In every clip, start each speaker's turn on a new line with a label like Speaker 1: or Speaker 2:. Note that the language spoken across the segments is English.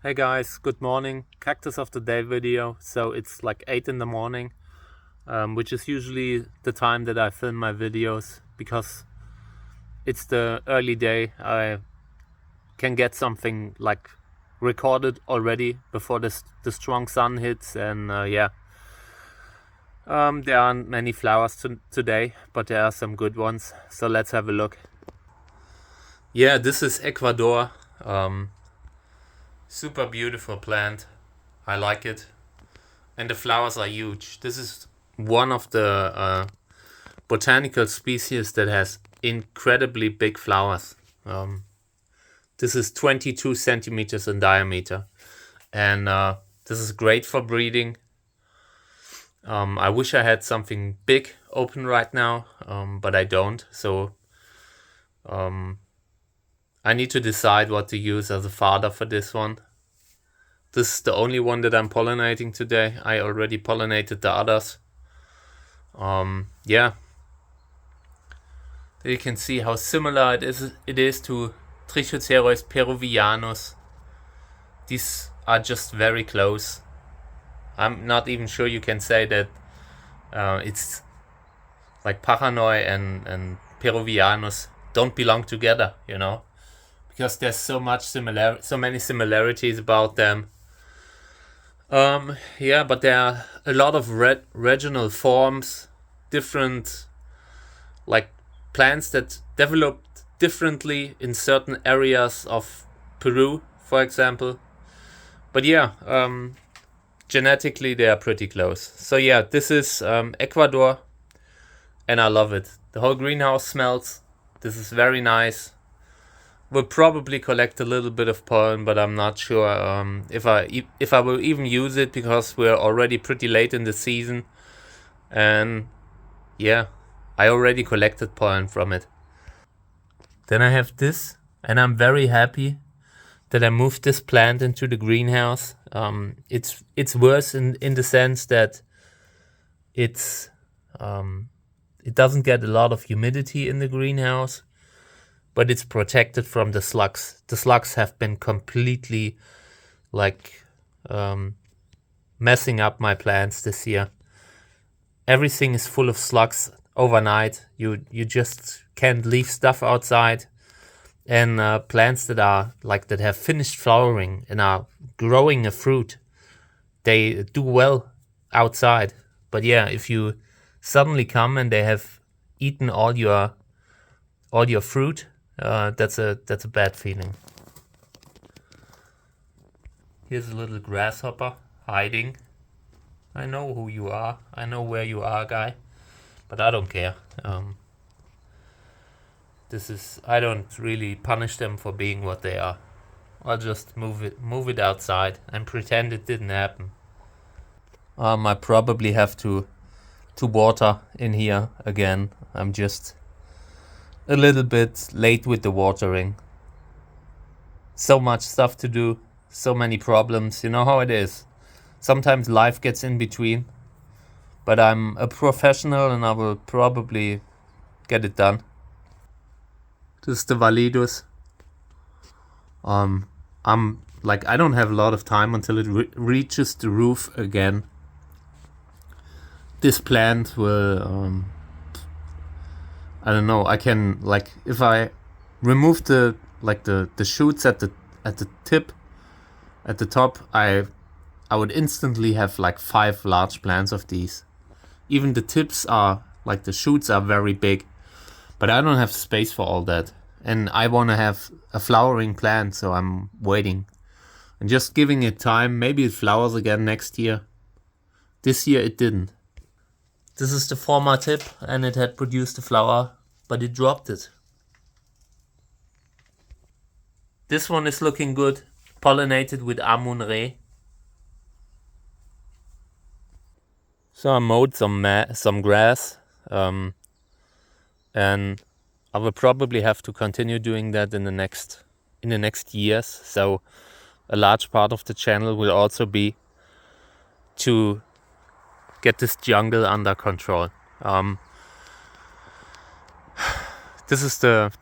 Speaker 1: Hey guys, good morning. Cactus of the day video. So it's like 8 in the morning, which is usually the time that I film my videos because it's the early day. I can get something like recorded already before the strong sun hits, and there aren't many flowers today, but there are some good ones. So let's have a look. Yeah, this is Ecuador. Super beautiful plant. I like it. And the flowers are huge. This is one of the botanical species that has incredibly big flowers. This is 22 centimeters in diameter. And this is great for breeding. I wish I had something big open right now, but I don't. So I need to decide what to use as a fodder for this one. This is the only one that I'm pollinating today. I already pollinated the others. There you can see how similar it is to Trichocereus peruvianus. These are just very close. I'm not even sure you can say that it's like Paranoi and Peruvianus don't belong together, you know, because there's so many similarities about them. But there are a lot of regional forms, different like plants that developed differently in certain areas of Peru, for example. But genetically they are pretty close. So yeah, this is Ecuador, and I love it. The whole greenhouse smells. This is very nice. We'll probably collect a little bit of pollen, but I'm not sure if I will even use it because we're already pretty late in the season. And yeah, I already collected pollen from it. Then I have this, and I'm very happy that I moved this plant into the greenhouse. It's worse in the sense that it doesn't get a lot of humidity in the greenhouse, but it's protected from the slugs. The slugs have been completely messing up my plants this year. Everything is full of slugs overnight. You just can't leave stuff outside. And plants that have finished flowering and are growing a fruit, they do well outside. But yeah, if you suddenly come and they have eaten all your fruit, that's a bad feeling. Here's a little grasshopper hiding. I know who you are. I know where you are, guy. But I don't care. I don't really punish them for being what they are. I'll just move it outside and pretend it didn't happen. I probably have to water in here again. I'm just a little bit late with the watering. So much stuff to do, so many problems. You know how it is. Sometimes life gets in between. But I'm a professional and I will probably get it done. This is the Validus. I don't have a lot of time until it reaches the roof again. This plant will, I don't know. I can if I remove the shoots at the tip, at the top, I would instantly have 5 large plants of these. Even the tips are the shoots are very big, but I don't have space for all that. And I want to have a flowering plant, so I'm waiting and just giving it time. Maybe it flowers again next year. This year it didn't. This is the former tip, and it had produced a flower, but it dropped it. This one is looking good, pollinated with Amun-Re. So I mowed some grass, and I will probably have to continue doing that in the next years. So a large part of the channel will also be to get this jungle under control. This is the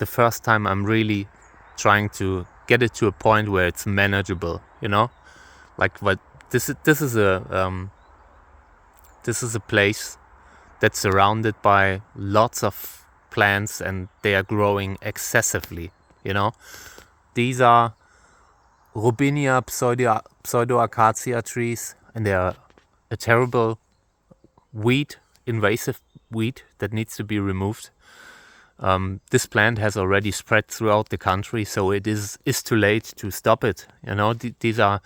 Speaker 1: first time I'm really trying to get it to a point where it's manageable, you know, like what this is a place that's surrounded by lots of plants and they are growing excessively, you know. These are Robinia pseudoacacia trees, and they are a terrible weed, invasive weed that needs to be removed. This plant has already spread throughout the country, so it is too late to stop it. You know, these are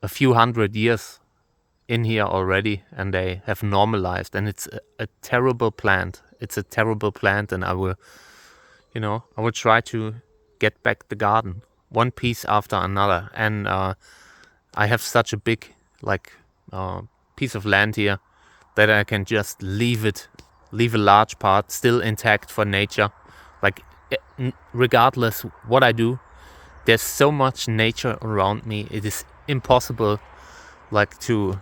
Speaker 1: a few hundred years in here already, and they have normalized. And it's a terrible plant. It's a terrible plant, and I will try to get back the garden one piece after another. And I have such a big piece of land here that I can just leave a large part still intact for nature. Like, regardless what I do, there's so much nature around me. It is impossible, like, to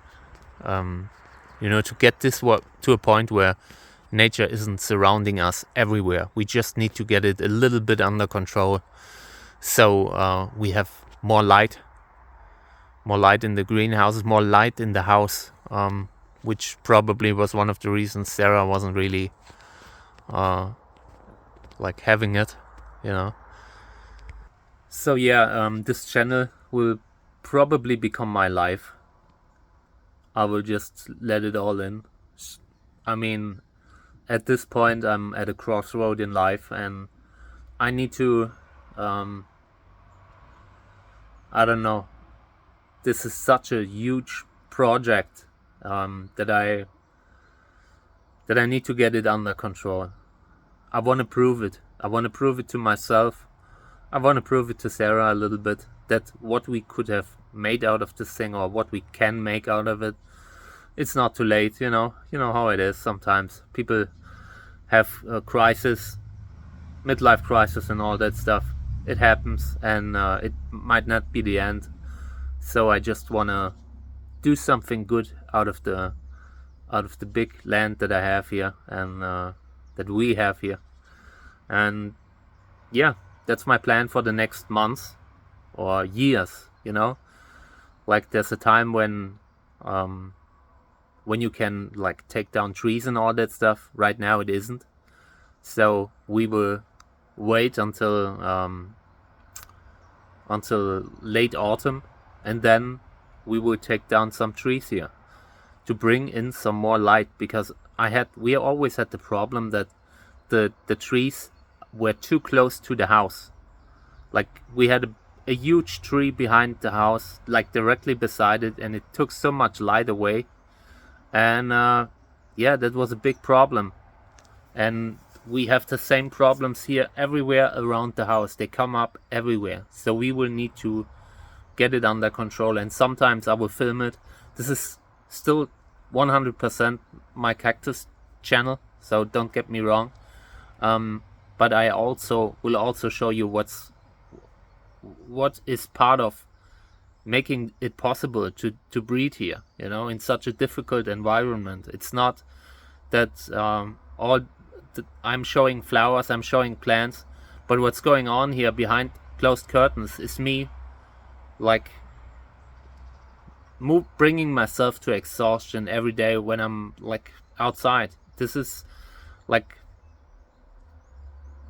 Speaker 1: get this to a point where nature isn't surrounding us everywhere. We just need to get it a little bit under control, so we have more light in the greenhouses, more light in the house, which probably was one of the reasons Sarah wasn't really having it, you know. So yeah, this channel will probably become my life. I will just let it all in. I mean, at this point I'm at a crossroad in life, and I need to I don't know, this is such a huge project that I need to get it under control. I want to prove it. I want to prove it to myself. I want to prove it to Sarah a little bit, that what we could have made out of this thing, or what we can make out of it, it's not too late, you know. You know how it is sometimes. People have a crisis, midlife crisis and all that stuff. It happens, and it might not be the end. So I just want to do something good out of the big land that I have here, and that we have here. And yeah, that's my plan for the next months or years, you know. Like, there's a time when you can, like, take down trees and all that stuff. Right now it isn't. So we will wait until late autumn, and then we will take down some trees here to bring in some more light, because we always had the problem that the trees were too close to the house. Like, we had a huge tree behind the house, like directly beside it, and it took so much light away. And yeah, that was a big problem. And we have the same problems here everywhere around the house. They come up everywhere. So we will need to get it under control. And sometimes I will film it. This is still 100% my cactus channel, so don't get me wrong. But I will also show you what is part of making it possible to breed here, you know, in such a difficult environment. It's not that I'm showing flowers, I'm showing plants, but what's going on here behind closed curtains is me, like, bringing myself to exhaustion every day when I'm, like, outside. This is like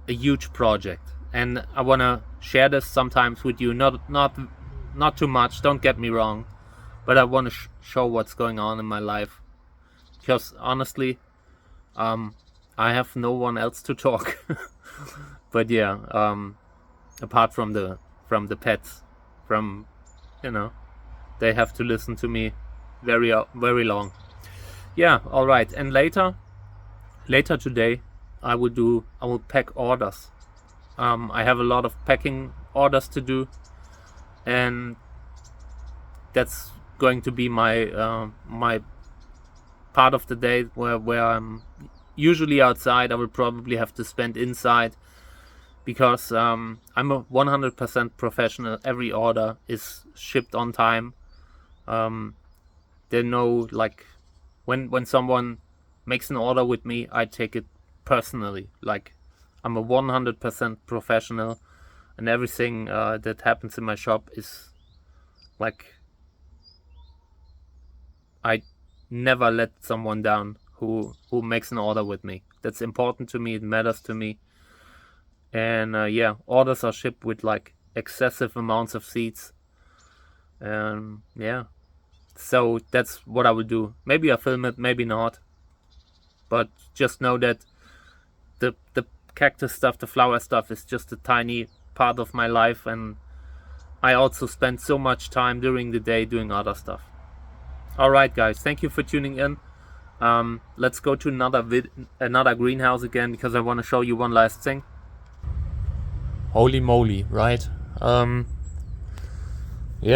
Speaker 1: a huge project, and I want to share this sometimes with you. Not too much, don't get me wrong, but I want to show what's going on in my life, because honestly, I have no one else to talk. But yeah, apart from the pets, you know, they have to listen to me very long. Yeah, all right. And later today, I will pack orders. I have a lot of packing orders to do, and that's going to be my my part of the day where I'm usually outside. I will probably have to spend inside, because I'm a 100% professional. Every order is shipped on time. They know, like, when someone makes an order with me, I take it personally. Like, I'm a 100% professional. and everything that happens in my shop is like, I never let someone down who makes an order with me. That's important to me. It matters to me. And yeah, orders are shipped with like excessive amounts of seeds. And yeah, so that's what I will do. Maybe I film it, maybe not. But just know that the cactus stuff, the flower stuff, is just a tiny part of my life, and I also spend so much time during the day doing other stuff. Alright guys, thank you for tuning in. Let's go to another greenhouse again, because I want to show you one last thing. Holy moly, right? Yeah,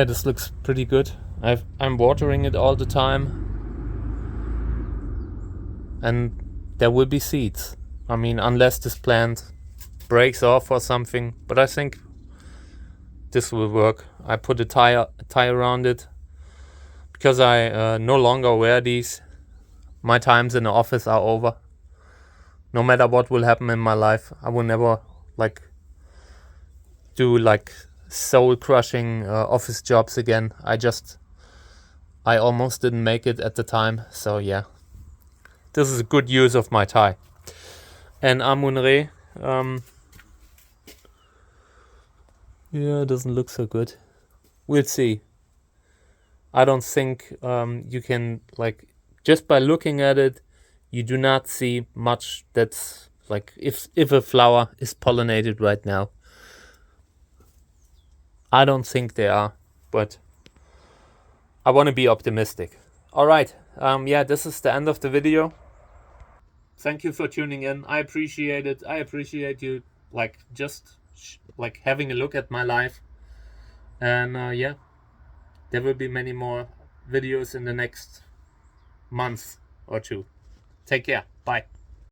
Speaker 1: this looks pretty good. I'm watering it all the time, and there will be seeds. I mean, unless this plant breaks off or something, but I think this will work. I put a tie around it because I no longer wear these. My times in the office are over. No matter what will happen in my life, I will never like do like soul crushing office jobs again. I almost didn't make it at the time, so yeah. This is a good use of my tie. And Amun-Re, yeah, it doesn't look so good. We'll see. I don't think you can, like, just by looking at it, you do not see much that's like, if a flower is pollinated right now. I don't think they are, but I want to be optimistic. Alright, yeah, this is the end of the video. Thank you for tuning in. I appreciate it. I appreciate you, like, just like having a look at my life. And yeah, there will be many more videos in the next month or two. Take care. Bye.